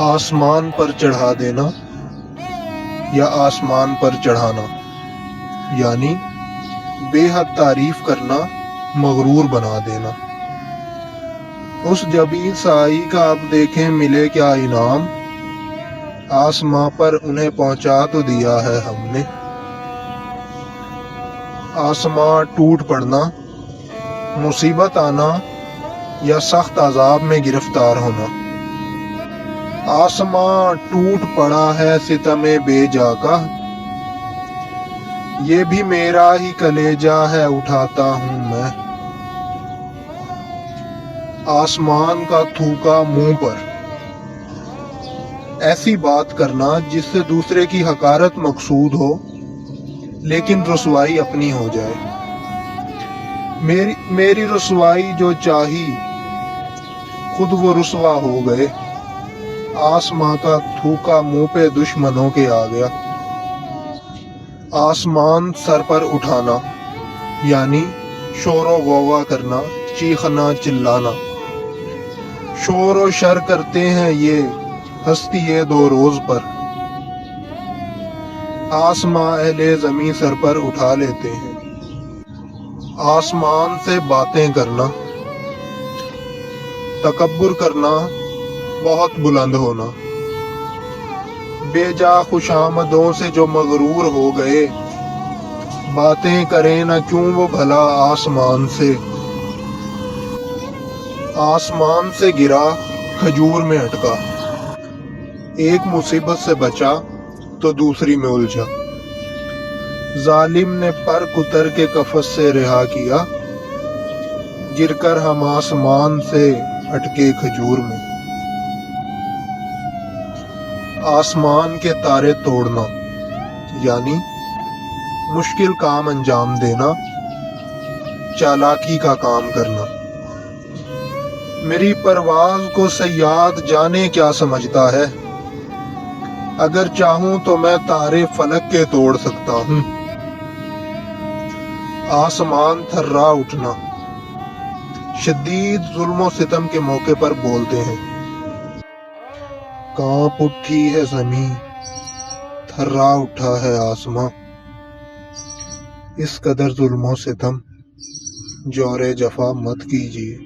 آسمان پر چڑھا دینا یا آسمان پر چڑھانا، یعنی بے حد تعریف کرنا، مغرور بنا دینا۔ اس جبین سائی کا اب دیکھیں ملے کیا انعام، آسماں پر انہیں پہنچا تو دیا ہے ہم نے۔ آسماں ٹوٹ پڑنا، مصیبت آنا یا سخت عذاب میں گرفتار ہونا۔ آسماں ٹوٹ پڑا ہے ستم بے جا کا، یہ بھی میرا ہی کلیجہ ہے اٹھاتا ہوں میں۔ آسمان کا تھوکا منہ پر، ایسی بات کرنا جس سے دوسرے کی حقارت مقصود ہو لیکن رسوائی اپنی ہو جائے۔ میری رسوائی جو چاہی خود وہ رسوا ہو گئے، آسماں کا تھوکا منہ پہ دشمنوں کے آ گیا۔ آسمان سر پر اٹھانا، یعنی شور و غوغا کرنا، چیخنا چلانا۔ شور و شر کرتے ہیں یہ ہستی دو روز پر، آسماں اہل زمیں سر پر اٹھا لیتے ہیں۔ آسمان سے باتیں کرنا، تکبر کرنا، بہت بلند ہونا۔ بے جا خوشامدوں سے جو مغرور ہو گئے، باتیں کریں نہ کیوں وہ بھلا آسمان سے۔ آسمان سے گرا کھجور میں اٹکا، ایک مصیبت سے بچا تو دوسری میں الجھا۔ ظالم نے پر کتر کے قفس سے رہا کیا، گر کر ہم آسمان سے اٹکے کھجور میں۔ آسمان کے تارے توڑنا، یعنی مشکل کام انجام دینا، چالاکی کا کام کرنا۔ میری پرواز کو صیاد جانے کیا سمجھتا ہے، اگر چاہوں تو میں تارے فلک کے توڑ سکتا ہوں۔ آسمان تھرا اٹھنا، شدید ظلم و ستم کے موقع پر بولتے ہیں۔ کانپ اٹھی ہے زمیں، تھرا اٹھا ہے آسماں، اس قدر ظلم و ستم جور جفا مت کیجیے۔